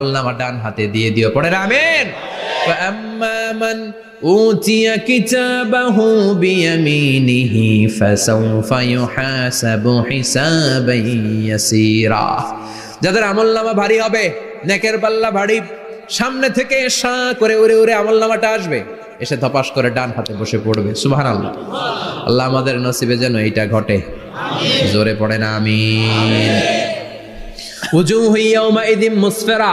আমলনামা ডান হাতে দিয়ে দিও, পড়েন আমিন। فأما من أوتي كتابه بيمينه فسوف يحاسب حسابا يسيرا। যাদের আমলনামা ভারী হবে, নেকের পাল্লা ভারী, সামনে থেকে সা করে উড়ে উড়ে আমলনামাটা আসবে, এসে ধপাস করে ডান হাতে বসে পড়বে। সুবহানাল্লাহ। আল্লাহ আমাদের নসিবে যেন এইটা ঘটে, জোরে পড়েন আমিন। উজুহু ইয়াউমাইযিন মুসফিরা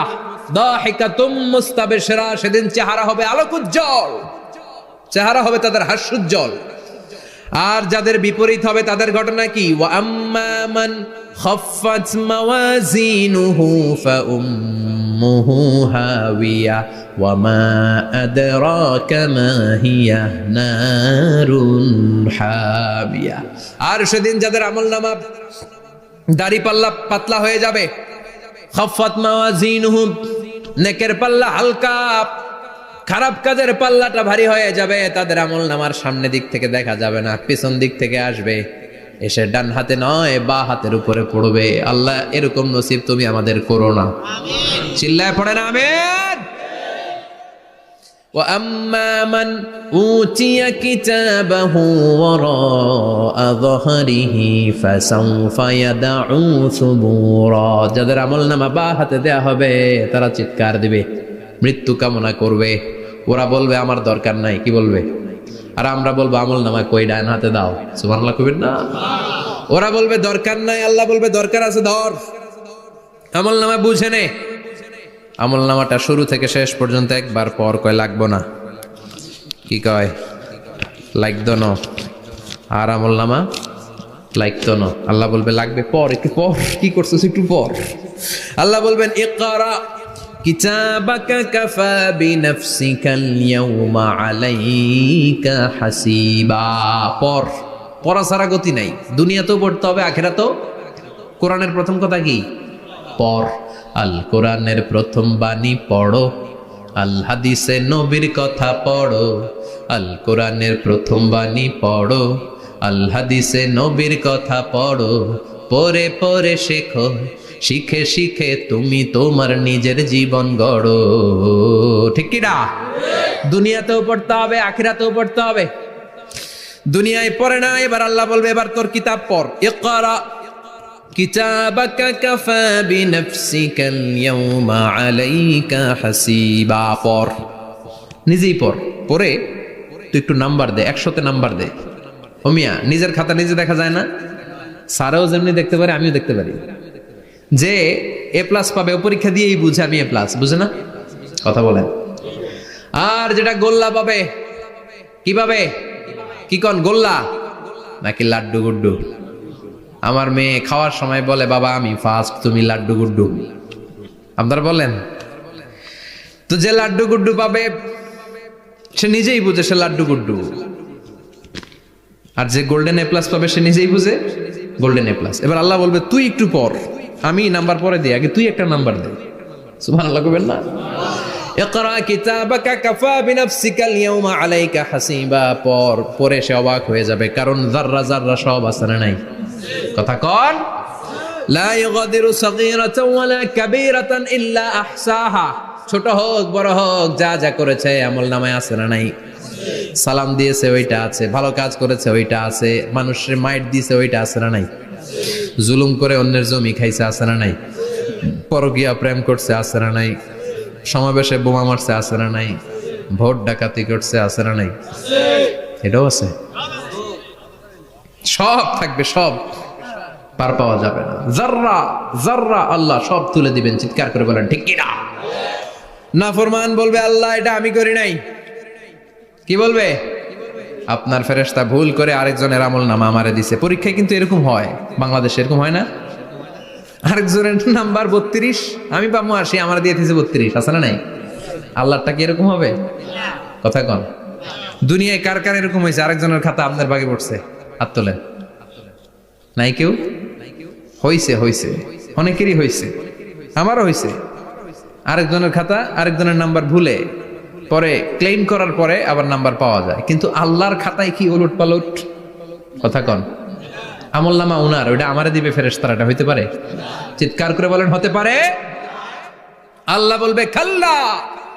দাহিকাতুম মুস্তাবশিরা, সেদিন চেহারা হবে আলোক উজ্জ্বল, চেহারা হবে তাদের হাস্যোজ্জ্বল। আর যাদের বিপরীত হবে তাদের ঘটনা কি? ওয়া আম্মা মান খাফফাত মাওয়াজিনুহু ফাউম্মুহু হাওিয়া ওয়া মা আদরাকা মা হিয়া নারুন হামিয়া। আর সেদিন যাদের আমলনামা দাড়ি পাল্লা পাতলা হয়ে যাবে, খাফফাত মাওয়াজিনুহু, নেকের পাল্লা হালকা, খারাপ কাজের পাল্লাটা ভারী হয়ে যাবে, তাদের আমলনামার সামনে দিক থেকে দেখা যাবে না, পিছন দিক থেকে আসবে, এসে ডান হাতে নয় বা হাতের উপরে পড়বে। আল্লাহ এরকম নসিব তুমি আমাদের করো না, চিল্লায় পড়েন আমিন। وَأَمَّا مَنْ أُوتِيَ كِتَابَهُ وَرَاءَ ظَهْرِهِ فَسَوْفَ يَدْعُو ثُبُورًا, যাদের আমলনামা বা হাতে দেয়া হবে তারা চিৎকার দিবে, মৃত্যু কামনা করবে। ওরা বলবে আমার দরকার নাই, কি বলবে? আর আমরা বলবো আমলনামা কই, ডান হাতে দাও। সুবহানাল্লাহ কইবেন না? ওরা বলবে দরকার নাই, আল্লাহ বলবে দরকার আছে, ধর আমলনামা বুঝে নে। আমলনামাটা শুরু থেকে শেষ পর্যন্ত একবার পর কয় লাগবো না, কি কয়? লাগতো না। আর আমলনামা লাগতো না, আল্লাহ বলবে লাগবে পর, একটু পর, কি করছিস একটু পর। আল্লাহ বলবেন ইকরা কিতাবাকা কাফা বিনাফসিকাল ইয়াউমা আলাইকা হাসিবা। পর, পড়া ছাড়া গতি নাই, দুনিয়াতেও পড়তে হবে, আখিরাতেও। কোরআনের প্রথম কথা কি? পর। আল কোরআনের প্রথম বাণী পড়ো, আল হাদিসে নবীর কথা পড়ো। আল কোরআনের প্রথম বাণী পড়ো, আল হাদিসে নবীর কথা পড়ো। পড়ে পড়ে শেখো, শিখে শিখে তুমি তোমার নিজের জীবন গড়ো। ঠিক কি না? দুনিয়াতেও পড়তে হবে, আখিরাতেও পড়তে হবে। দুনিয়ায় পড়ে না, এবার আল্লাহ বলবে এবার তোর কিতাব পড়। ইকরা কিতাবাকা কাফা বিনাফসিকাল ইয়াউমা আলাইকা হাসিবা। পড়, নিজেই পড়, পড়ে তুই একটু নাম্বার দে, 100তে নাম্বার দে। ও মিয়া, নিজের খাতা নিজে দেখা যায় না? স্যারও যেমনি দেখতে পারে, আমিও দেখতে পারি। যে এ প্লাস পাবে ও পরীক্ষা দিয়েই বুঝে আমি এ প্লাস, বুঝে না? কথা বলেন। আর যেটা গোল্লা পাবে, কি পাবে? কি কন, গোল্লা নাকি লাড্ডু গুড্ডু? আমার মেয়ে খাওয়ার সময় বলে বাবা আমি ফার্স্ট, তুমি লাড্ডু গুড্ডু। আপনারা বলেন তো, যে লাড্ডু গুড্ডু পাবে সে নিজেই বুঝে সে লাড্ডু গুড্ডু, আর যে গোল্ডেন এ প্লাস পাবে সে নিজেই বুঝে গোল্ডেন এ প্লাস। এবার আল্লাহ বলবে তুই একটু পর, আমি নাম্বার পরে দিই, আগে তুই একটা নাম্বার দে। সুবহানাল্লাহ কইবেন না? ইকরা কিতাবাকা কাফা বিনাফসিকাল ইয়াউমা আলাইকা হাসিবা। পর, পরে সে অবাক হয়ে যাবে, কারণ যাররা যাররা সব আছে না নাই? কথা কন। লা ইগাদিরু সাগীরাতান ওয়ালা কাবীরাতান ইল্লা আহসাহা, ছোট হোক বড় হোক যা যা করেছে আমলনামায় আছে না নাই? সালাম দিয়েছে ওইটা আছে, ভালো কাজ করেছে ওইটা আছে, মানুষের মাইট দিয়েছে ওইটা আছে না নাই? জুলুম করে অন্যের জমি খাইছে আছে না নাই? পরকীয়া প্রেম করছে আছে না নাই? সমাবেশে বোমা মারছে আছে না নাই? ভোট ডাকাতি করছে আছে না নাই? এটাও আছে, সব থাকবে, সব পার পাওয়া যাবে না। যাররা যাররা আল্লাহ সব তুলে দিবেন, চিৎকার করে বলেন ঠিক কি না? নাফরমান বলবে আল্লাহ এটা আমি করি নাই। কি বলবে? আপনার ফেরেশতা ভুল করে আরেকজনের আমলনামা আমারে দিছে। পরীক্ষায় কিন্তু এরকম হয়, বাংলাদেশে এরকম হয় না? আরেকজনের নাম্বার 32, আমি পাবো 80, আমার দিয়ে দিয়েছে 32, আছে না নাই? আল্লাহরটা কি এরকম হবে? কথা কন। দুনিয়ায় কার কার এরকম হয়েছে আরেকজনের খাতা আপনার ভাগে পড়ছে? হাত তোলেন। নাই কেউ? হইছে, হইছে, অনেকেরই হইছে, আমারও হইছে। আরেকজনের খাতা আরেকজনের নাম্বার ভুলে পরে ক্লেম করার পরে আবার নাম্বার পাওয়া যায়, কিন্তু আল্লাহর খাতায় কি ওলট পালট? কথা কন। আমলনামা উনার, ওইটা আমারে দিবে ফেরেশতারা, এটা হইতে পারে? চিৎকার করে বলেন হতে পারে? আল্লাহ বলবে খাল্লা,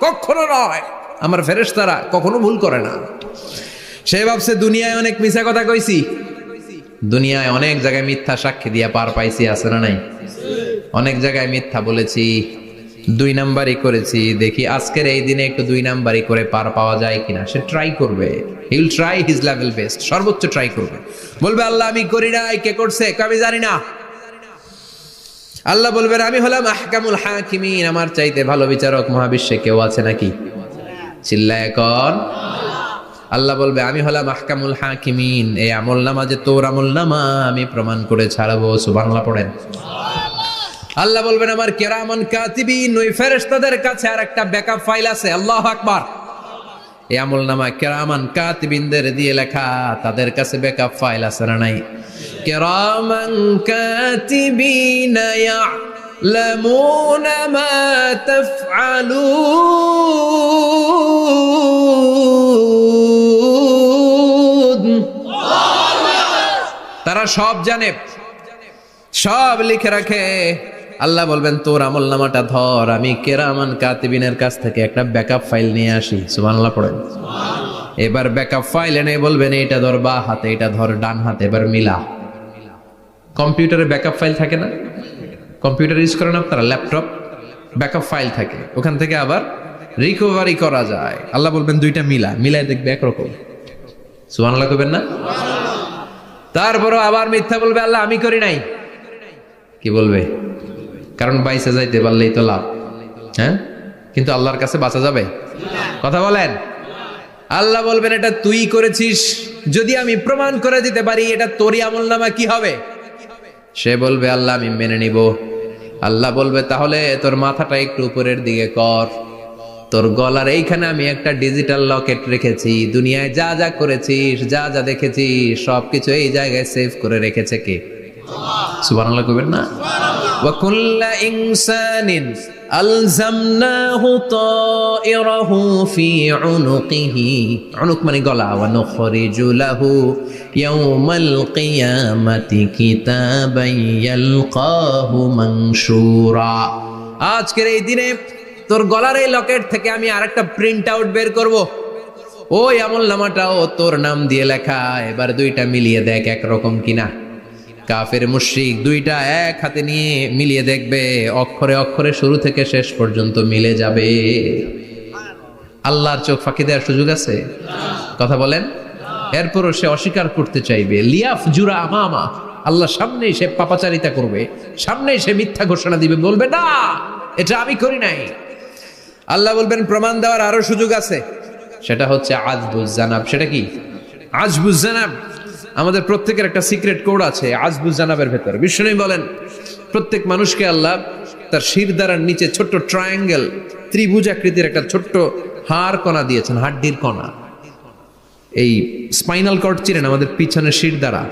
কখনো নয়, আমার ফেরেশতারা কখনো ভুল করে না। সে ভাবছে দুনিয়ায় অনেক মিথ্যা কথা কইছি, দুনিয়ায় অনেক জায়গায় মিথ্যা সাক্ষী দিয়া পার পাইছি, আছে না নাই? অনেক জায়গায় মিথ্যা বলেছি, 2 নাম্বারই করেছি, দেখি আজকের এই দিনে একটু 2 নাম্বারই করে পার পাওয়া যায় কিনা। সে ট্রাই করবে, he will try his level best, সর্বোচ্চ ট্রাই করবে। বলবে আল্লাহ আমি করি নাই, কে করছে? আমি জানি না। আল্লাহ বলবেন আমি হলাম আহকামুল হাকিমিন, আমার চাইতে ভালো বিচারক মহাবিশ্বে কেউ আছে নাকি? চিল্লায় এখন। আল্লাহ বলবে আমি হলাম আহকামুল হাকিমিন, এই আমলনামা যে তোর আমলনামা আমি প্রমাণ করে ছাড়বো। সুবহানাল্লাহ পড়েন। আল্লাহ বলবেন আমার কিরামান কাতিবিন, ওই ফেরেশতাদের কাছে আরেকটা ব্যাকআপ ফাইল আছে। আল্লাহু আকবার। এই আমলনামা কিরামান কাতিবিনদের দিয়ে লেখা, তাদের কাছে ব্যাকআপ ফাইল আছে না নাই? কিরামান কাতিবিন ইয়ালামুনা মা তাফআলুন, তারা সব জানে, সব লিখে রাখে। আল্লাহ বলবেন তোর আমলনামাটা ধর, আমি কিরামান কাতিবিনের কাছ থেকে একটা ব্যাকআপ ফাইল নিয়ে আসি। সুবহানাল্লাহ পড়েন। এবার ব্যাকআপ ফাইল এনে বলবেন এটা ধর বা হাতে, এটা ধর ডান হাতে, এবার মিলা। কম্পিউটারে ব্যাকআপ ফাইল থাকে না? কম্পিউটার ইউজ করেন আপনারা? ল্যাপটপ ব্যাকআপ ফাইল থাকে, ওখান থেকে আবার রিকভারি করা যায়। আল্লাহ বলবেন দুইটা মিলা, মিলাই দেখবে একরকম। সুবহানাল্লাহ কইবেন না? তারপরও আবার মিথ্যা বলবে আল্লাহ আমি করি নাই। কি বলবে? কারণ বাইসে যাইতে পারলেই তো লাভ, হ্যাঁ? কিন্তু আল্লাহর কাছে বাঁচা যাবে? কথা বলেন। আল্লাহ বলবেন এটা তুই করেছিস, যদি আমি প্রমাণ করে দিতে পারি এটা তোরই আমলনামা, কি হবে? সে বলবে আল্লাহ আমি মেনে নিব। আল্লাহ বলবে তাহলে তোর মাথাটা একটু উপরের দিকে কর, তোর গলার এইখানে আমি একটা ডিজিটাল লকেট রেখেছি, দুনিয়ায় যা যা করেছিস, যা যা দেখেছিস সবকিছু এই জায়গায় সেভ করে রেখেছে কে? সুবহানাল্লাহ কইবেন না? ওয়া কুল্লা ইনসানিন আলজামনাহু তাইরাহু ফি উনুকিহি, উনুক মানে গলা, ওয়া নুখরিজু লাহু ইয়াউমাল কিয়ামাতি কিতাবান ইয়ালকাহু মানশুরা। আজকের এই দিনে তোর গলার এই লকেট থেকে আমি আরেকটা প্রিন্ট আউট বের করব, ওই আমলনামাটাও তোর নাম দিয়ে লেখা। এবার দুইটা মিলিয়ে দেখ একরকম কিনা। কাফের মুশরিক দুইটা এক হাতে নিয়ে মিলিয়ে দেখবে, অক্ষরে অক্ষরে শুরু থেকে শেষ পর্যন্ত মিলে যাবে। আল্লাহর চোখ ফাঁকি দেওয়ার সুযোগ আছে? কথা বলেন। এরপরও সে অস্বীকার করতে চাইবে। লিয়াফ জুরা আমামা, আল্লাহর সামনেই সে পাপাচারিতা করবে, সামনেই সে মিথ্যা ঘোষণা দিবে, বলবে না এটা আমি করি নাই। আল্লাহ বলবেন প্রমাণ দেওয়ার আরো সুযোগ আছে, সেটা হচ্ছে আজবুজ জানাব। সেটা কি? আজবুজ জানাব। আমাদের প্রত্যেকের একটা সিক্রেট কোড আছে আজবুজ জানাবের ভেতর। বিষ্ণু বলেন প্রত্যেক মানুষকে আল্লাহ তার শিরদাঁড়ার নিচে ছোট্ট ট্রায়াঙ্গেল, ত্রিভুজ আকৃতির একটা ছোট্ট হাড় কণা দিয়েছেন, হাড্ডির কণা। এই স্পাইনাল কর্ড চিনেন? আমাদের পিছনে শিরদাঁড়া,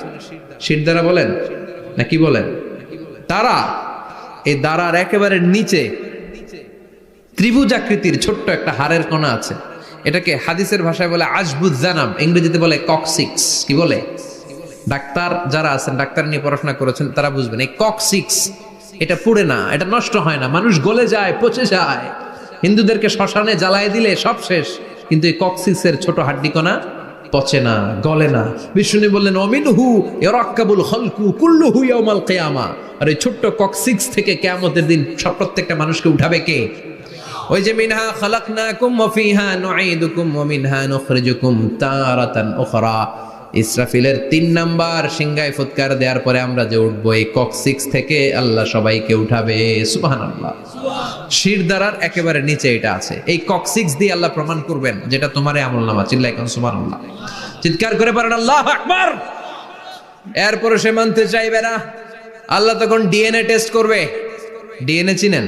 শিরদাঁড়া বলেন না কি বলেন? তারা এই দাঁড়ার একেবারে নিচে ত্রিভুজ আকৃতির ছোট্ট একটা হাড়ের কণা আছে। এটাকে হাদিসের ভাষায় বলে আজবুজ জানাব, ইংরেজিতে বলে ককসিক্স। কি বলে? ডাক্তার যারা আছেন, ডাক্তার নিয়ে পড়াশোনা করেছেন তারা বুঝবেন, এই ককসিক্স এটা পুড়ে না, এটা নষ্ট হয় না, মানুষ গলে যায়, পচে যায়। হিন্দুদেরকে শ্মশানে জ্বালায় দিলে সব শেষ, কিন্তু এই ককসিক্সের ছোট হাড্ডি কণা পচে না, গলে না। বিষ্ণু বললেন অমিনহু ইয়ারাক্কাবুল খালকু কুল্লুহু ইয়াউমাল কিয়ামা। আর এই ছোট্ট ককসিক্স থেকে কিয়ামতের দিন সব প্রত্যেকটা মানুষকে উঠাবে কে? ওই যে মিনহা খালাকনাকুম ওয়া ফিহা নুঈদুকুম ওয়া মিনহা নুখরিজুকুম তারাতান উখরা। ইসরাফিলের 3 নাম্বার সিংহায় ফুৎকার দেওয়ার পরে আমরা যে উঠবো, এই ককসিক্স থেকে আল্লাহ সবাইকে উঠাবে। সুবহানাল্লাহ। শিরদাঁড়ার একেবারে নিচে এটা আছে। এই ককসিক্স দিয়ে আল্লাহ প্রমাণ করবেন যেটা তোমারই আমলনামা। চিল্লায় কোন সুবহানাল্লাহ, চিৎকার করে পারেন আল্লাহু আকবার। এরপরে সে মানতে চাইবে না। আল্লাহ তখন ডিএনএ টেস্ট করবে। ডিএনএ চিনেন?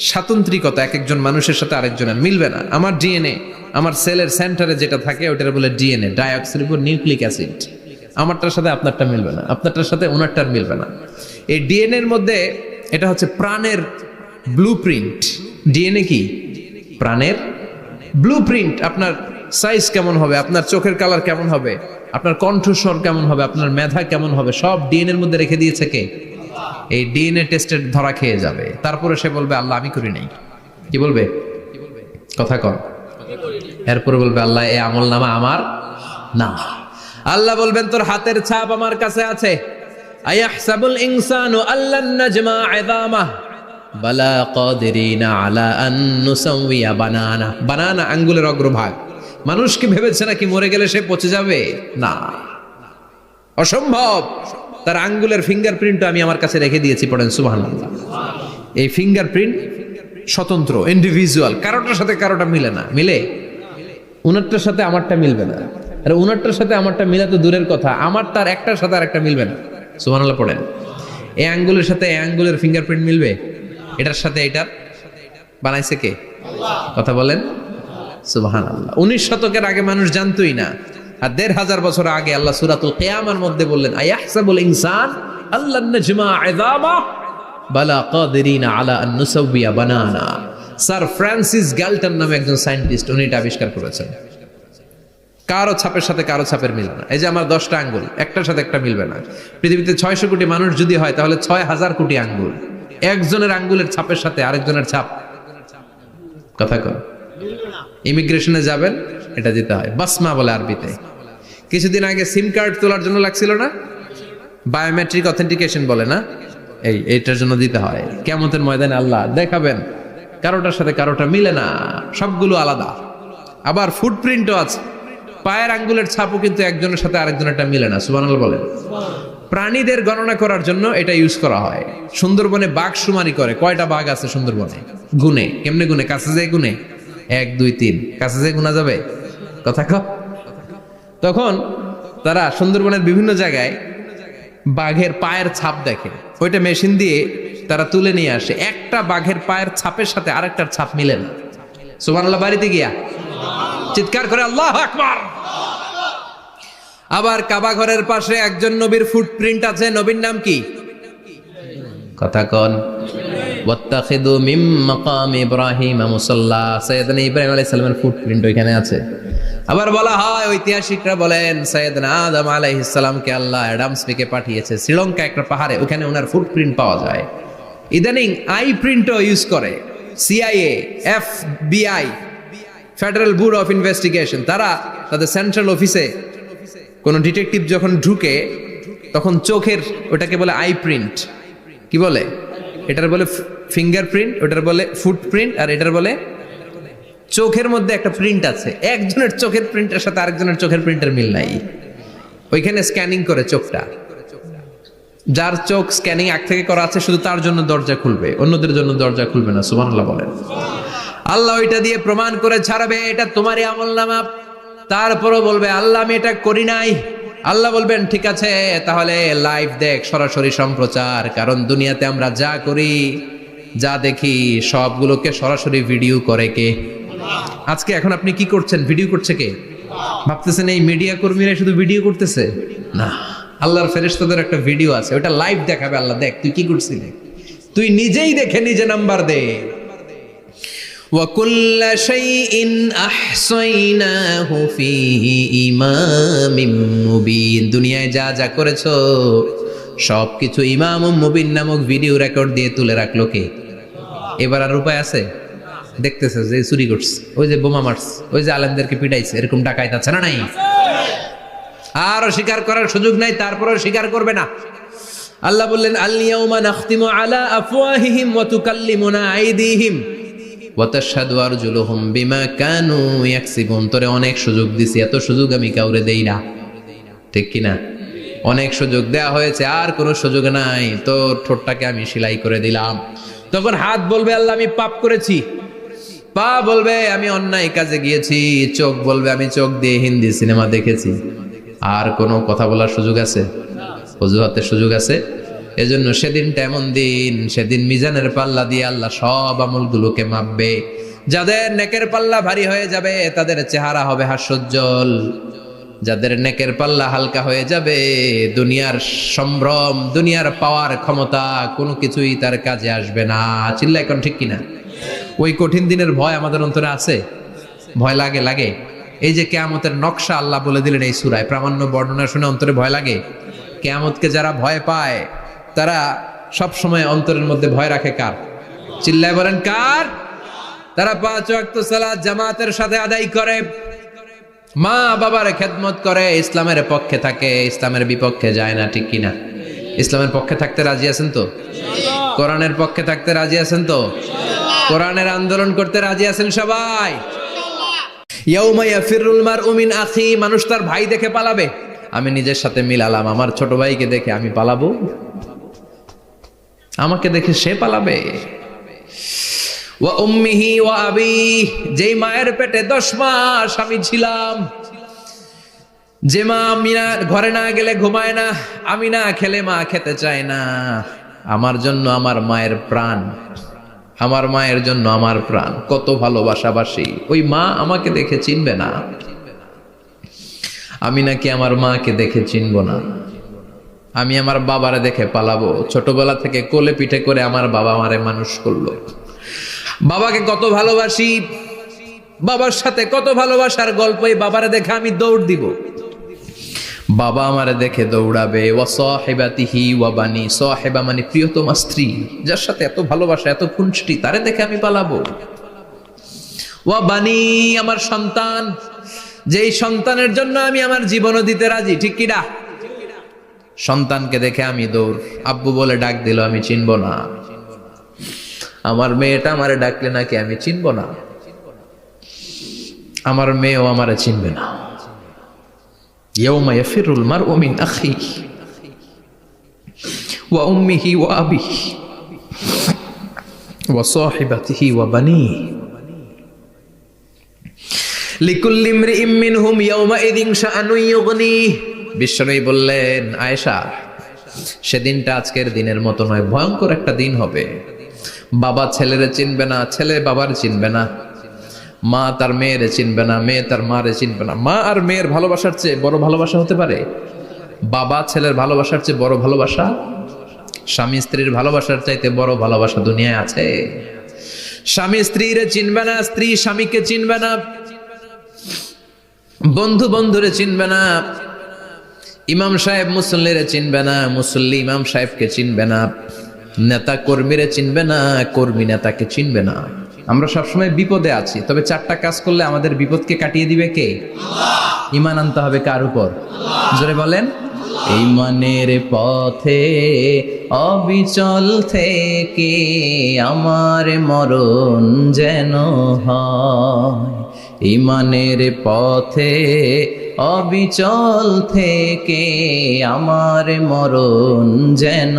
স্বাতন্ত্রিকতা, এক একজন মানুষের সাথে আরেকজনের মিলবে না। আমার ডিএনএ, আমার সেলের সেন্টারে যেটা থাকে ওটার বলে ডিএনএ, ডাইঅক্সিরিবোনিউক্লিক অ্যাসিড। আমারটার সাথে আপনারটা মিলবে না, আপনারটার সাথে ওনারটার মিলবে না। এই ডিএনএ এর মধ্যে এটা হচ্ছে প্রাণের ব্লুপ্রিন্ট। ডিএনএ কি? প্রাণের ব্লুপ্রিন্ট। আপনার সাইজ কেমন হবে, আপনার চোখের কালার কেমন হবে, আপনার কণ্ঠস্বর কেমন হবে, আপনার মেধা কেমন হবে, সব ডিএনএ এর মধ্যে রেখে দিয়েছে কে? এই ডিএনএ টেস্টের ধরা খেয়ে যাবে। তারপরে সে বলবে আল্লাহ আমি করি নাই। কি বলবে? কথা কন। এরপরে বলবে আল্লাহ এই আমল নামা আমার না। আল্লাহ বলবেন তোর হাতের ছাপ আমার কাছে আছে। আয়াহসাবুল ইনসানু আল্লান নাজমা ইযামাহ বালা কাদিরিনা আলা আন নুসাউইয়া বানানা। বানানা আঙ্গুলের অগ্রভাগ। মানুষ কি ভেবেছে নাকি মরে গেলে সে পচে যাবে? না, অসম্ভব। তার আঙ্গুলের ফিঙ্গারপ্রিন্টও আমি আমার কাছে রেখে দিয়েছি। পড়েন সুবহানাল্লাহ। এই ফিঙ্গারপ্রিন্ট স্বতন্ত্র, ইন্ডিভিজুয়াল, কারোটার সাথে কারোটা মিলে না। মিলে? উনারটার সাথে আমারটা মিলবে না। আর উনারটার সাথে আমারটা মিলা তো দূরের কথা, আমারটার একটার সাথে আরেকটা মিলবে না। সুবহানাল্লাহ পড়েন। এই আঙ্গুলের সাথে এই আঙ্গুলের ফিঙ্গারপ্রিন্ট মিলবে? এটার সাথে এটার বানাইছে কে? কথা বলেন সুবহানাল্লাহ। 19 শতকের আগে মানুষ জানতোই না। আর 1500 বছর আগে আল্লাহ সূরাতুল কিয়ামার মধ্যে বললেন আয়াহসাবুল ইনসান আল্লান নাজমা ইযামাহ বালা কাদিরিনা আলা আন নুসাউইয়া বানানা। স্যার ফ্রান্সিস গ্যালটন নামে একজন সায়েন্টিস্ট, উনি এটা আবিষ্কার করেছেন। কারো ছাপের সাথে কারো ছাপের মিলবে না। এই যে আমার 10টা আঙ্গুল, একটার সাথে একটা মিলবে না। পৃথিবীতে 600 কোটি মানুষ যদি হয় তাহলে 6000 কোটি আঙ্গুল। একজনের আঙ্গুলের ছাপের সাথে আরেকজনের ছাপ, কথা কন, ইমিগ্রেশনে যাবেন এটা দিতে হয়, বাসমা বলে আরবিতে। কিছুদিন আগে সিম কার্ড তোলার জন্য লাগছিল না, বায়োমেট্রিক অথেন্টিকেশন বলে না, এইটার জন্য দিতে হয়। কিয়ামতের ময়দানে আল্লাহ দেখাবেন কারোটার সাথে কারোটা মিলে না, সবগুলো আলাদা। আবার ফুটপ্রিন্টও আছে, পায়ের আঙ্গুলের ছাপও কিন্তু একজনের সাথে আরেকজনেরটা মিলে না। সুবহানাল্লাহ বলেন। প্রাণীদের গণনা করার জন্য এটা ইউজ করা হয়। সুন্দরবনে বাঘ শুমারি করে, কয়টা বাঘ আছে সুন্দরবনে গুনে। কেমনে গুনে? কাছে যায় গুনে, 1 2 3, কাছে যায় গুনা যাবে? কথা কও। তখন তারা সুন্দরবনের বিভিন্ন জায়গায় বাঘের পায়ের ছাপ দেখে, ওইটা মেশিন দিয়ে তারা তুলে নিয়ে আসে। একটা বাঘের পায়ের ছাপের সাথে আরেকটার ছাপ মিলে না। সুবহানাল্লাহ। বাড়িতে গিয়া চিৎকার করে আল্লাহু আকবার। আবার কাবা ঘরের পাশে একজন নবীর ফুটপ্রিন্ট আছে। নবীর নাম কি? কথা কন। ওয়াত্তাখিদু মিন মাকাম ইব্রাহিম মুসাল্লা। সাইয়েদনা ইব্রাহিম আলাইহিস সালামের ফুটপ্রিন্ট ওইখানে আছে। আবার বলা হয়, ঐতিহাসিকরা বলেন সাইয়েদনা আদম আলাইহিস সালামকে আল্লাহ অ্যাডামস পেকে পাঠিয়েছে শ্রীলঙ্কা একটা পাহাড়ে, ওখানে ওনার ফুটপ্রিন্ট পাওয়া যায়। ইদানিং আই প্রিন্টও ইউজ করে CIA, FBI, federal bureau of investigation. তারা তাদের সেন্ট্রাল অফিসে কোন ডিটেকটিভ যখন ঢুকে তখন চোখের, ওটাকে বলে আই প্রিন্ট। কি বলে? এটার বলে ফিঙ্গারপ্রিন্ট, ওটার বলে ফুটপ্রিন্ট, আর এটার বলে চোখের মধ্যে একটা প্রিন্ট আছে। একজনের চোখের প্রিন্টের সাথে আরেকজনের চোখের প্রিন্টের মিল নাই। ওইখানে স্ক্যানিং করে চোখটা। যার চোখ স্ক্যানিং আগ থেকে করা আছে শুধু তার জন্য দরজা খুলবে, অন্যদের জন্য দরজা খুলবে না। সুবহানাল্লাহ বলেন। আল্লাহ ওইটা দিয়ে প্রমাণ করে ছাড়বে এটা তোমারই আমলনামা। তারপরও বলবে আল্লাহ আমি এটা করি নাই। আল্লাহ বলবেন ঠিক আছে, তাহলে লাইভ দেখ, সরাসরি সম্প্রচার। কারণ দুনিয়াতে আমরা যা করি, যা দেখি, সবগুলোকে সরাসরি ভিডিও করে কে? আজকে এখন আপনি কি করছেন? ভিডিও করছে কে? ভাবতেছেন এই মিডিয়া কর্মীরা শুধু ভিডিও করতেছে? না, আল্লাহর ফেরেশতাদের একটা ভিডিও আছে, ওটা লাইভ দেখাবে। আল্লাহ দেখ তুই কি করছিলি, তুই নিজেই দেখে নিজে নাম্বার দে। وَكُلَّ شَيْءٍ أَحْصَيْنَاهُ فِي إِمَامٍ مُبِينٍ। দুনিয়ায় যা যা করেছো সবকিছু ইমাম মুবিন নামক ভিডিও রেকর্ড দিয়ে তুলে রাখলো কে? এবার আর উপায় আছে? দেখতেছে যে চুরি করছে, ওই যে বোমা মারছে, ওই যে আলেমদেরকে পিটাইছে, এরকম ডাকাইত আছে না নাই? আর স্বীকার করার সুযোগ নাই, তারপরেও স্বীকার করবে না। আল্লাহ বললেন আল ইয়াউমা নাখতিমু আলা আফওয়াহিহিম ওয়া তুকাল্লিমুনা আইদিহিম ওয়া তাশহাদু আরজুলুহুম বিমা কানু ইয়াকসিবুন। তোরে অনেক সুযোগ দিছি, এত সুযোগ আমি কাউরে দেই না, ঠিক কি না? অনেক সুযোগ দেয়া হয়েছে, আর কোনো সুযোগ নাই, তোর ঠোঁটটাকে আমি সেলাই করে দিলাম। তখন হাত বলবে আল্লাহ আমি পাপ করেছি, পা বলবে আমি অন্যায় কাজে গিয়েছি, চোখ বলবে আমি চোখ দিয়ে হিন্দি সিনেমা দেখেছি। আর কোনো কথা বলার সুযোগ আছে? অজুহাতের সুযোগ আছে? এজন্য সেদিনটা এমন দিন, সেদিন মিজানের পাল্লা দিয়ে আল্লাহ সব আমলগুলোকে মাপবে। যাদের নেকের পাল্লা ভারী হয়ে যাবে তাদের চেহারা হবে হাস্যোজ্জ্বল, যাদের নেকের পাল্লা হালকা হয়ে যাবে দুনিয়ার সম্ভ্রম, দুনিয়ার পাওয়ার ক্ষমতা কোনো কিছুই তার কাজে আসবে না। চিল্লা এখন ঠিক কিনা? ওই কঠিন দিনের ভয় আমাদের অন্তরে আছে? ভয় লাগে? লাগে। এই যে কিয়ামতের নকশা আল্লাহ বলে দিলেন এই সূরায়, প্রামাণ্য বর্ণনা শুনে অন্তরে ভয় লাগে? কিয়ামতকে যারা ভয় পায় তারা সব সময় অন্তরের মধ্যে ভয় রাখে কার? চিল্লায় বলেন কার? তারা 5 ওয়াক্ত সালাত জামাতের সাথে আদায় করে, মা বাবার খেদমত করে, ইসলামের পক্ষে থাকে, ইসলামের বিপক্ষে যায় না, ঠিক কিনা? ইসলামের পক্ষে থাকতে রাজি আছেন তো? কোরআনের পক্ষে থাকতে রাজি আছেন তো? কোরআনের আন্দোলন করতে রাজি আছেন সবাই? ইয়াউমা ইয়াফিরুল মারউ মিন আখি, মানুষ তার ভাই দেখে পালাবে। আমি নিজের সাথে মিলালাম, আমার ছোট ভাইকে দেখে আমি পালাবো? আমাকে দেখে সে পালাবে? ওয়া উম্মিহি ওয়া আবি, যেই মায়ের পেটে 10 মাস আমি ছিলাম, যে মা আমি ঘরে না গেলে ঘুমায় না, আমি না খেলে মা খেতে চায় না, আমার জন্য আমার মায়ের প্রাণ, আমার মায়ের জন্য আমার প্রাণ, কত ভালোবাসাবাসী। ওই মা আমাকে দেখে চিনবে না, আমি নাকি আমার মাকে দেখে চিনব না। আমি আমার বাবারে দেখে পালাবো। ছোটবেলা থেকে কোলে পিঠে করে আমার বাবা আমারে মানুষ করলো, বাবাকে কত ভালোবাসি, বাবার সাথে কত ভালোবাসার গল্প, এই বাবারে দেখে আমি দৌড় দিব, বাবা আমারে দেখে দৌড়াবে। ওয়া সাহিবাতিহি ওয়া বানি, সাহিবা মানে প্রিয়তমা স্ত্রী, যার সাথে এত ভালোবাসা, এত খুনসুটি, তারে দেখে আমি পালাবো। ওয়া বানি, আমার সন্তান, যেই সন্তানের জন্য আমি আমার জীবনও দিতে রাজি, ঠিক কিনা? সন্তানকে দেখে আমি দৌড়। আব্বু বলে ডাক দিল, আমি চিনব না। আমার মেয়েটা আমারে ডাকলে নাকি আমি চিনব না, আমার মেয়েও আমারে চিনবে না। ইয়াউমা ইয়াফিরুল মারউ মিন আখিহি ওয়া উম্মিহি ওয়া আবিহি ওয়া সাহিবাতিহি ওয়া বানিহি লিকুল্লি ইমরিইম মিনহুম ইয়াউমাইযিন শাআনুন ইউগনিহি। বিশ্বনবী বললেন, আয়েশা, সেদিনটা আজকের দিনের মতো নয়, ভয়ঙ্কর একটা দিন হবে। বাবা ছেলেরে চিনবে না, ছেলে বাবার চিনবে না, মা তার মেয়েরে চিনবে না, মেয়ে তার মারে চিনবে না। মা আর মেয়ের ভালোবাসার চেয়ে বড় ভালোবাসা হতে পারে? বাবা ছেলের ভালোবাসার চেয়ে বড় ভালোবাসা? স্বামী স্ত্রীর ভালোবাসার চাইতে বড় ভালোবাসা দুনিয়ায় আছে? স্বামী স্ত্রীরে চিনবে না, স্ত্রী স্বামীকে চিনবে না, বন্ধু বন্ধুরে চিনবে না, ইমাম সাহেব মুসল্লিরে চিনবে না, মুসল্লি ইমাম সাহেবকে চিনবে না, নেতা কর্মীরে চিনবে না, কর্মী নেতাকে চিনবে না। আমরা সবসময় বিপদে আছি, তবে 4টা কাজ করলে আমাদের বিপদকে কাটিয়ে দিবে কে? আল্লাহ। ঈমান আনতে হবে কার উপর? জোরে বলেন। ঈমানের পথে অবিচল থেকে আমার মরণ যেন হয়, ঈমানের পথে অবিচল থেকে আমার মরণ যেন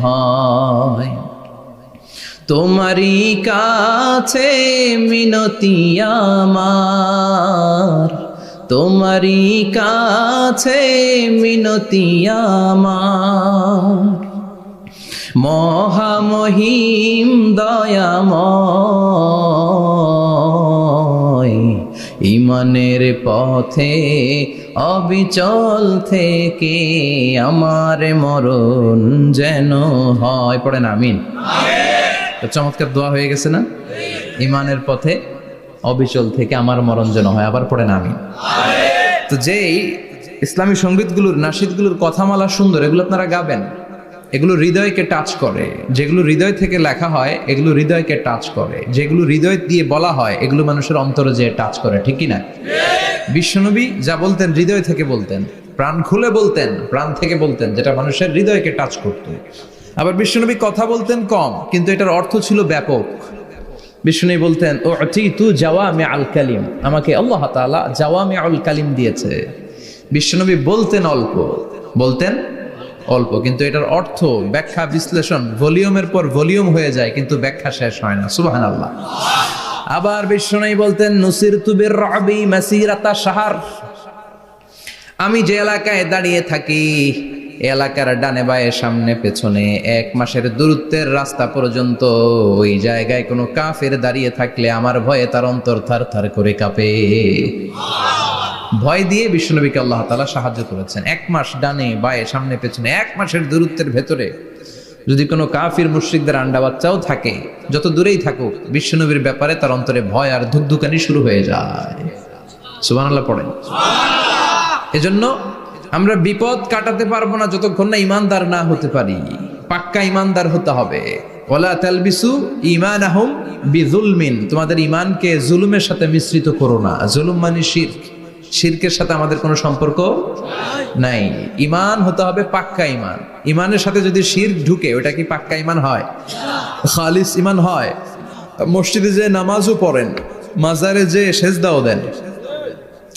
হয়। তোমারই কাছে মিনতি আমার, তোমারই কাছে মিনতি আমার, মহামহিম দয়াময়, ঈমানের পথে অবিচল থেকে আমার মরণ যেন হয়। পড়েন আমিন। চমৎকার দোয়া হয়ে গেছে না? ঈমানের পথে অবিচল থেকে আমার মরণ যেন হয়। আবার পড়েন আমিন। তো যেই ইসলামী সঙ্গীতগুলোর, নাশিদগুলোর কথামালা সুন্দর, এগুলো আপনারা গাবেন, এগুলো হৃদয়কে টাচ করে। যেগুলো হৃদয় থেকে লেখা হয় এগুলো হৃদয়কে টাচ করে, যেগুলো হৃদয় দিয়ে বলা হয় এগুলো মানুষের অন্তরে যে টাচ করে, ঠিক কি না? বিশ্বনবী যা বলতেন হৃদয় থেকে বলতেন, প্রাণ খুলে বলতেন, প্রাণ থেকে বলতেন, যেটা মানুষের হৃদয়কে টাচ করত। আবার বিশ্বনবী কথা বলতেন কম, কিন্তু এটার অর্থ ছিল ব্যাপক। বিশ্বনবী বলতেন, উতিতু জাওয়ামিউল কালিম, আমাকে আল্লাহ তাআলা জাওয়ামিউল কালিম দিয়েছে। বিশ্বনবী বলতেন অল্প, বলতেন অল্প, কিন্তু এটার অর্থ, ব্যাখ্যা, বিশ্লেষণ ভলিউমের পর ভলিউম হয়ে যায়, কিন্তু ব্যাখ্যা শেষ হয় না। সুবহানাল্লাহ। আবার বিশ্বনবী বলতেন, নুসিরতু বিররবি মাসিরাতা শাহর, আমি যে এলাকায় দাঁড়িয়ে থাকি এলাকার ডানে বায়ে সামনে পেছনে 1 মাসের দূরত্বের রাস্তা পর্যন্ত ওই জায়গায় কোনো কাফের দাঁড়িয়ে থাকলে আমার ভয়ে তার অন্তর থার থার করে কাঁপে। ভয় দিয়ে বিশ্বনবীকে আল্লাহ তাআলা সাহায্য করেছেন। 1 মাস ডানে বায়ে সামনে পেছনে 1 মাসের দূরত্বের ভেতরে যদি কোনো কাফির মুশরিকদের আন্ডা বাচ্চাও থাকে, যত দূরেই থাকুক, বিশ্বনবীর ব্যাপারে তার অন্তরে ভয় আর ধুকধুকানি শুরু হয়ে যায়। সুবহানাল্লাহ পড়েন। এজন্য আমরা বিপদ কাটাতে পারবো না যতক্ষণ না ইমানদার না হতে পারি। পাক্কা ইমানদার হতে হবে। ওয়ালা তালবিসু ঈমানাহুম বিযুলমিন, তোমাদের ঈমানকে জুলুমের সাথে মিশ্রিত করো না। জুলুম মানে শিরক, শিরকের সাথে আমাদের কোনো সম্পর্ক নাই। ঈমান হতে হবে পাক্কা ঈমান। ঈমানের সাথে যদি শিরক ঢুকে ওটা কি পাক্কা ঈমান হয়? খালিস ঈমান হয়? মসজিদে যে নামাজও পড়েন, মাজারে যে সেজদাও দেন,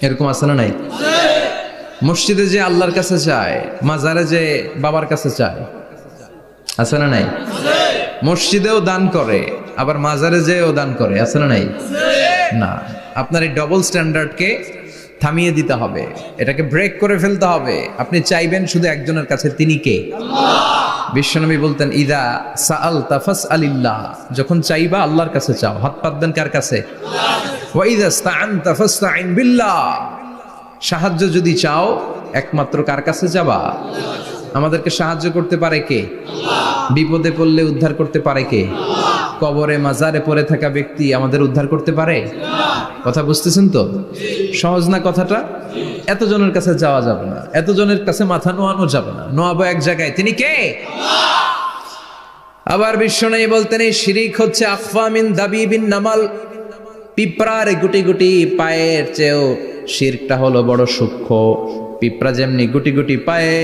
এরকম আছে না নাই? মসজিদে যে আল্লাহর কাছে চায়, মাজারে যে বাবার কাছে চায়, আছে না নাই? মসজিদেও দান করে, আবার মাজারে যেও দান করে, আছে না নাই? না, আপনার এই ডবল স্ট্যান্ডার্ডকে থামিয়ে দিতে হবে, এটাকে ব্রেক করে ফেলতে হবে। আপনি চাইবেন শুধু একজনের কাছে, তিনি কে? বিশ্বনবী বলতেন, ইদা সাআলতা ফাসআলিল্লাহ, যখন চাইবা আল্লাহর কাছে চাও। হাত পাত দেন কার কাছে? ওয়া ইদা ইসতাআনতা ফাসতাইন বিল্লাহ, সাহায্য যদি চাও একমাত্র কার কাছে যাবা? আমাদেরকে সাহায্য করতে পারে কে? বিপদে পড়লে উদ্ধার করতে পারে কে? কবরে মাজারে পড়ে থাকা ব্যক্তি আমাদের উদ্ধার করতে পারে? কথা বুঝতেছেন তো? সহজ না কথাটা? এতজনের কাছে যাওয়া যাবে না, এতজনের কাছে মাথা নোয়ানো যাবে না, নোয়াবো এক জায়গায়, তিনি কে? আবার বিশ্বনবী বলতেন, এই শিরিক হচ্ছে আখফা মিন দাবিবিন নামাল, পিঁপড়ার গুটি গুটি পায়ের চেয়েও শিরকটা হলো বড় সূক্ষ্ম। পিঁপড়া যেমনি গুটি গুটি পায়ে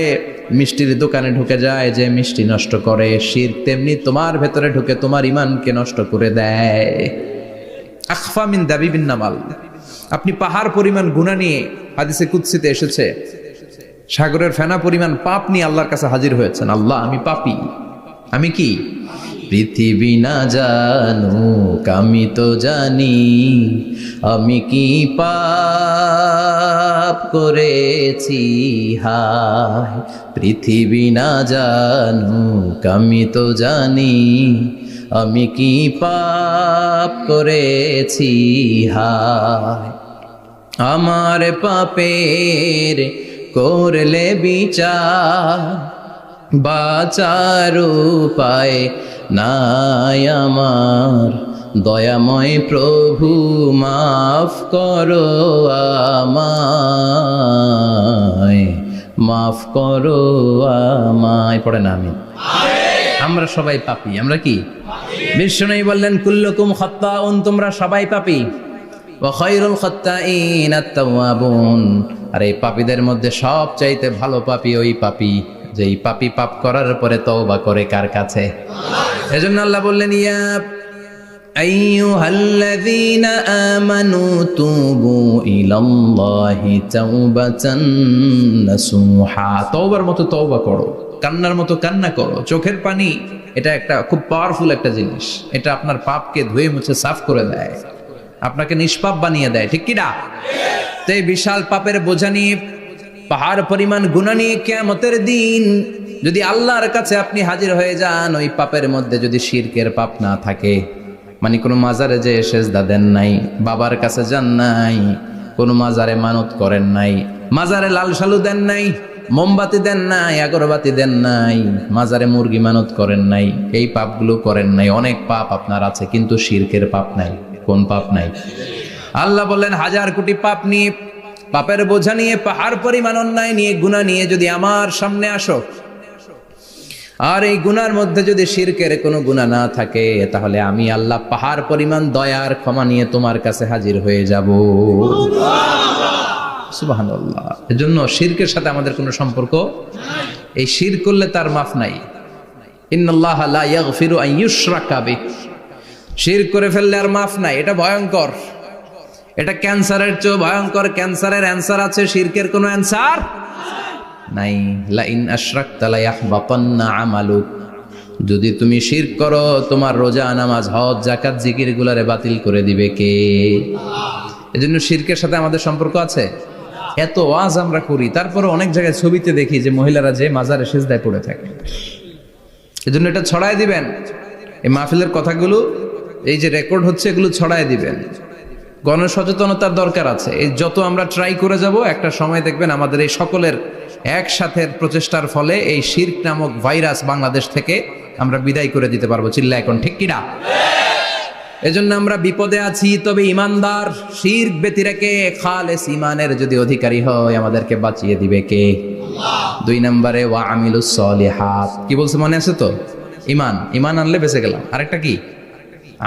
মিষ্টির দোকানে ঢুকে যায়, যে মিষ্টি নষ্ট করে, শিরক তেমনি তোমার ভেতরে ঢুকে তোমার ঈমানকে নষ্ট করে দেয়। আখফা মিন দাবিবিন নামাল। আপনি পাহাড় পরিমাণ গুনাহ নিয়ে, হাদিসে কুদসিতে এসেছে, সাগরের ফেনা পরিমাণ পাপ নিয়ে আল্লাহর কাছে হাজির হয়েছেন। আল্লাহ, আমি পাপী, আমি কি? পৃথিবী না জানুক আমি তো জানি, আমি কি পাপ করেছি হায়। পৃথিবী না জানুক আমি তো জানি, আমি কি পাপ করেছি হায়। আমার পাপের করলে বিচার, বাঁচার উপায় নাই আমার। দয়াময় প্রভু মাফ করো আমায়, মাফ করো আমায়। পড়ে না আমি? আমরা সবাই পাপী। আমরা কি? বিষ্ণু বললেন, কুল্লুকুম খাত্তাউন, তোমরা সবাই পাপী। ওয়া খায়রুল খাত্তাইন আত-তাওয়াবুন, আর এই পাপীদের মধ্যে সবচাইতে ভালো পাপী ওই পাপী যেই পাপী পাপ করার পরে তওবা করে কার কাছে? এজন্য আল্লাহ বললেন, ইয়া আইয়ুহাল্লাযীনা আমানু তুবু ইলাল্লাহি তাওবাতান নাসুহা, তওবার মতো তওবা করো, কান্নার মতো কান্না করো। চোখের পানি এটা একটা খুব পাওয়ারফুল একটা জিনিস, এটা আপনার পাপকে ধুয়ে মুছে সাফ করে দেয়, আপনাকে নিষ্পাপ বানিয়ে দেয়, ঠিক কি না? তো এই বিশাল পাপের বোঝা নিয়ে, পাহাড় পরিমাণ গুনাহ নিয়ে কিয়ামতের দিন যদি আল্লাহর কাছে আপনি হাজির হয়ে যান, ওই পাপের মধ্যে যদি শিরকের পাপ না থাকে, মানে কোনো মাজারে যে সেজদা দেন নাই, বাবার কাছে যান নাই, কোনো মাজারে মানত করেন নাই, মাজারে লাল শালু দেন নাই, মোমবাতি দেন নাই, আগরবাতি দেন নাই, মাজারে মুরগি মানত করেন নাই, এই পাপগুলো করেন নাই, অনেক পাপ আপনার আছে, কিন্তু শিরকের পাপ নাই। কোন পাপ নাই? আল্লাহ বললেন, হাজার কোটি পাপ নিয়ে, পাপের বোঝা নিয়ে, পাহাড় পরিমাণ অন্যায় নিয়ে, গুনাহ নিয়ে যদি আমার সামনে আসো, আর এই গুনার মধ্যে যদি শিরকের কোনো গুনাহ না থাকে, তাহলে আমি আল্লাহ পাহাড় পরিমাণ দয়ার ক্ষমা নিয়ে তোমার কাছে হাজির হয়ে যাব। সুবহানাল্লাহ। এজন্য শিরকের সাথে আমাদের কোনো সম্পর্ক, এই শিরক করলে তার মাফ নাই। ইন্নাল্লাহা লা ইয়াগফিরু আন ইউশরাকা বিহি, শিরক করে ফেললে আর মাফ নাই। এটা ভয়ঙ্কর, এটা ক্যান্সারের চেয়ে ভয়ঙ্কর। ক্যান্সারের অ্যান্সার আছে, শিরকের কোনো অ্যান্সার নাই। লা ইন আশরাকতা লা ইয়াহবাতান্না আমালুক, যদি তুমি শিরক করো, তোমার রোজা, নামাজ, হজ, যাকাত, জিকির গুলারে বাতিল করে দিবে কে? এজন্য শিরকের সাথে আমাদের সম্পর্ক আছে। এত ওয়াজ আমরা করি, তারপরে অনেক জায়গায় ছবিতে দেখি যে মহিলারা যে মাজারে সিজদায় পড়ে থাকে। এজন্য এটা ছড়ায় দিবেন, এই মাহফিলের কথাগুলো এই যে রেকর্ড হচ্ছে, এগুলো ছড়ায় দিবেন। গণসচেতনতার দরকার আছে। এই যত আমরা ট্রাই করে যাব, একটা সময় দেখবেন আমাদের এই সকলের একসাথে প্রচেষ্টার ফলে এই শিরক নামক ভাইরাস বাংলাদেশ থেকে আমরা বিদায় করে দিতে পারবো। চিল্লা এখন, ঠিক কিনা? এজন্য আমরা বিপদে আছি, তবে ইমানদার, শিরক ব্যতি রেখে খালেস ইমানের যদি অধিকারী হয়, আমাদেরকে বাঁচিয়ে দিবে কে? 2 নম্বরে ওয়া আমিলুস সলিহাত। কি বলছে মনে আছে তো? ইমান, ইমান আনলে বেঁচে গেলাম। আরেকটা কি?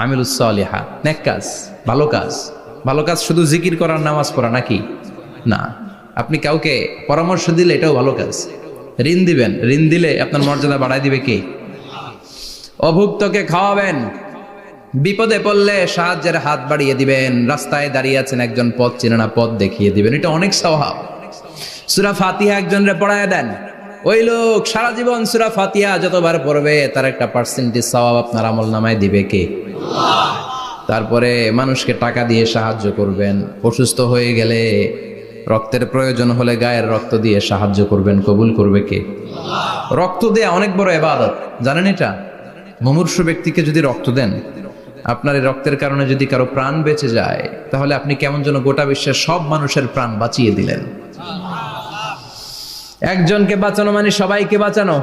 আমিলুস সালিহাত, নেক কাজ, ভালো কাজ। ভালো কাজ শুধু জিকির করার, নামাজ পড়া নাকি? না, আপনি কাউকে পরামর্শ দিলে এটাও ভালো কাজ। ঋণ দিবেন, ঋণ দিলে আপনার মর্যাদা বাড়ায় দিবে কে? অভুক্তকে খাওয়াবেন, বিপদে পড়লে সাহায্যের হাত বাড়িয়ে দিবেন, রাস্তায় দাঁড়িয়ে আছেন একজন পথ চেনে না, পথ দেখিয়ে দিবেন, এটা অনেক সওয়াব। সূরা ফাতিহা একজনরে পড়ায় দেন, ওই লোক সারা জীবন সূরা ফাতিহা যতবার পড়বে তার একটা পার্সেন্টেজ সওয়াব আপনার আমলনামায় দিবে কে? তারপরে মানুষকে টাকা দিয়ে সাহায্য করবেন, অসুস্থ হয়ে গেলে রক্তের প্রয়োজন হলে গায়ের রক্ত দিয়ে সাহায্য করবেন, কবুল করবে কে? রক্ত দেয়া অনেক বড় ইবাদত, জানেন এটা? মুমূর্ষু ব্যক্তিকে যদি রক্ত দেন, আপনার এই রক্তের কারণে যদি কারো প্রাণ বেঁচে যায়, তাহলে আপনি কেমন যেন গোটা বিশ্বের সব মানুষের প্রাণ বাঁচিয়ে দিলেন। একজনকে বাঁচানো মানে সবাইকে বাঁচানো,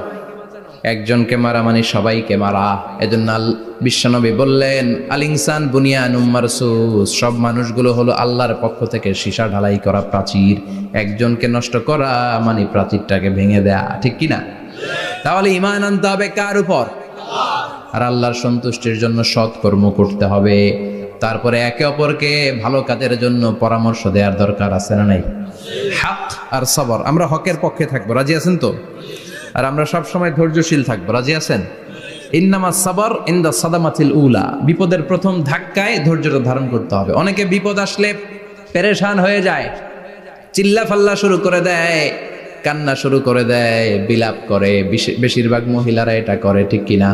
একজনকে মারা মানে সবাইকে মারা। এজন্য বিশ্বনবী বললেন, আল ইনসান বুনিয়ানুম মারসুস, সব মানুষগুলো হলো আল্লাহর পক্ষ থেকে সীসা ঢালাই করা প্রাচীর। একজনকে নষ্ট করা মানে প্রাচীরটাকে ভেঙে দেয়া, ঠিক কিনা? তাহলে ঈমান আনতে হবে কার উপর? আর আল্লাহর সন্তুষ্টির জন্য সৎ কর্ম করতে হবে। তারপরে একে অপরকে ভালো কাজের জন্য পরামর্শ দেওয়ার দরকার আছে না নাই? হক আর সবর, আমরা হকের পক্ষে থাকবো, রাজি আছেন তো? আর আমরা সব সময় ধৈর্যশীল থাকবো, রাজি আছেন? ইন্নামা সাবর ইনদা সাদামাতিল উলা, বিপদের প্রথম ধাক্কায় ধৈর্যটা ধারণ করতে হবে। অনেকে বিপদ আসলে পেরেশান হয়ে যায়, চিল্লা ফাল্লা শুরু করে দেয়, কান্না শুরু করে দেয়, বিলাপ করে। বেশিরভাগ মহিলারা এটা করে, ঠিক কিনা?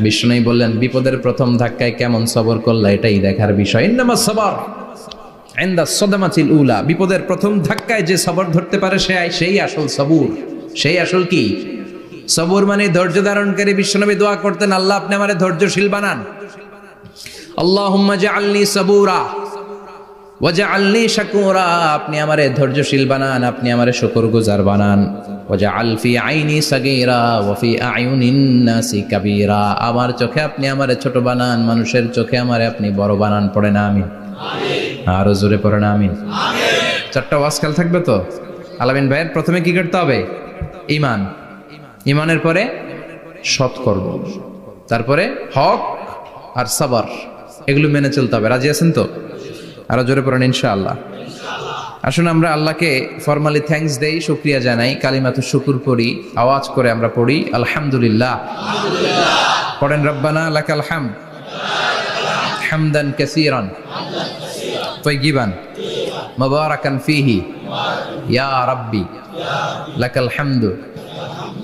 বিষ্ণু বললেন, বিপদের প্রথম ধাক্কায় কেমন সবর করলা এটাই দেখার বিষয়। ইন্নামা সাবর ইনদা সাদামাতিল উলা, বিপদের প্রথম ধাক্কায় যে সবর ধরতে পারে সেই আসল সবুর, সেই আসল কি? সবুর মানে ধৈর্য ধারণকারী। বিশ্বনবী দোয়া করতেন, আল্লাহ আপনি আমারে ধৈর্যশীল বানান। আল্লাহুম্মা জাআলনি সাবুরা ওয়াজআলনি শাকুরা, আপনি আমারে ধৈর্যশীল বানান, আপনি আমারে শুকরগুজার বানান। ওয়াজআল ফি আইনি সাগীরা ওয়া ফি আয়ুনিন নাসি কাবীরা, আমার চোখে আপনি আমারে ছোট বানান, মানুষের চোখে আমারে আপনি বড় বানান। পড়ে না আমিন? আরো জোরে পড়ে না আমিন? চারটা ওয়াজ কাল থাকবে তো। আলামিন ভাইয়ের প্রথমে কি করতে হবে? ঈমান, ঈমানের পরে সৎকর্ম, তারপরে হক আর সাবর, এগুলো মেনে চলতে হবে। রাজি আছেন তো? আরো জোরে পড়েন ইনশাআল্লাহ। আসুন আমরা আল্লাহকে ফরমালি থ্যাঙ্কস দেই, শুকরিয়া জানাই, কালিমাতু শুকুর পড়ি, আওয়াজ করে আমরা পড়ি আলহামদুলিল্লাহ। পড়েন রব্বানা লাকাল হামদ হামদান কাসীরান তাইয়িবান মুবারাকান ফীহি ইয়া রাব্বি লাকাল হামদু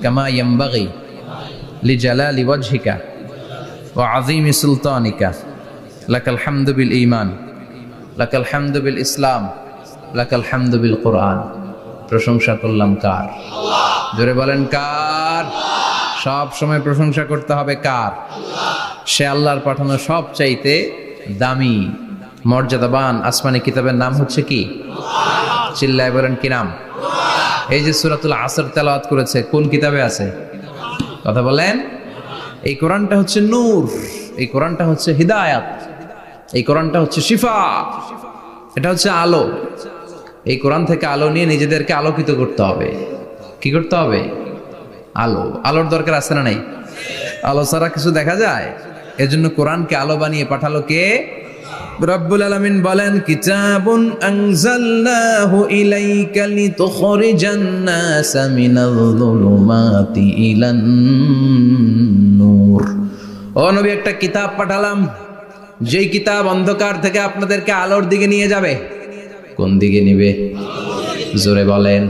কামা ইয়ানবাগি লিজালালি ওয়াজহিকা ওয়া আযীমি সুলতানিকা লাকাল হামদু বিল ঈমান লাকাল হামদু বিল ইসলাম লাকাল হামদু বিল কোরআন। প্রশংসা করলাম কার? জোরে বলেন কার? সব সময় প্রশংসা করতে হবে কার? সে আল্লাহর পাঠানো সব চাইতে দামি মর্যাদাবান আসমানি কিতাবের নাম হচ্ছে কি? চিল্লায় বলেন কি নাম? এই যে সূরাতুল আসর তেলাওয়াত করেছে, কোন কিতাবে আছে? কথা বলেন। এই কোরআনটা হচ্ছে নূর, এই কোরআনটা হচ্ছে হিদায়াত, এই কোরআনটা হচ্ছে শিফা, এটা হচ্ছে আলো। এই কোরআন থেকে আলো নিয়ে নিজেদেরকে আলোকিত করতে হবে। কি করতে হবে? আলো। আলোর দরকার আছে না নাই? আলো ছাড়া কিছু দেখা যায়? এজন্য কোরআনকে আলো বানিয়ে পাঠালো কে? রব্বুল আলামিন বলেন, কিতাবুন আনজালনাহু ইলাইকা লিতুখরিজান নাসা মিনাল যুলুমাতি ইলান নূর। ও নবী, একটা কিতাব পাঠালাম, যেই কিতাব অন্ধকার থেকে আপনাদেরকে আলোর দিকে নিয়ে যাবে। কোন দিকে নিবে? জোরে বলেন।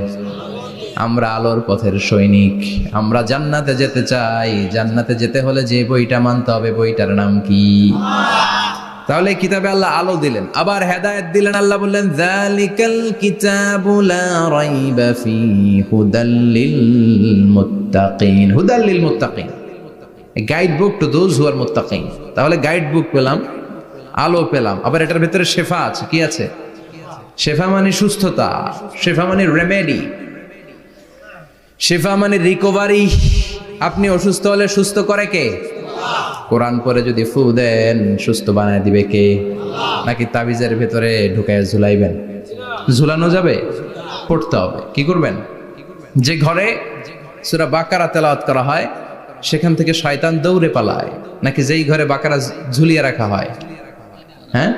আমরা আলোর পথের সৈনিক, আমরা জান্নাতে যেতে চাই। জান্নাতে যেতে হলে যে বইটা মানতে হবে, বইটার নাম কি? তাহলে কিতাবে আল্লাহ আলো দিলেন, আবার হেদায়েত দিলেন। আল্লাহ বললেন, যালিকাল কিতাবু লা রাইবা ফীহি হুদাল লিল মুত্তাকিন। হুদাল লিল মুত্তাকিন, guide book to those who are মুত্তাকিন। তাহলে গাইড বুক পেলাম, আলো পেলাম, আবার এটার ভিতরে শেফা আছে। কি আছে? শেফা মানে সুস্থতা, শেফা মানে রেমেডি, শেফা মানে রিকভারি। আপনি অসুস্থ হলে সুস্থ করে কে? কোরআন পরে যদি ফু দেন, সুস্থ বানায় দিবে কে? নাকি তাবিজের ভেতরে ঢুকায় ঝুলাইবেন? ঝুলানো যাবে? পড়তে হবে। কি করবেন? যে ঘরে সূরা বাকারা তেলাওয়াত করা হয়, সেখান থেকে শয়তান দৌড়ে পালায়, নাকি যেই ঘরে বাকারা ঝুলিয়ে রাখা হয়? হ্যাঁ,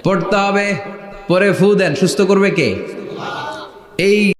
পড়তে হবে, পরে ফু দেন, সুস্থ করবে কে? এই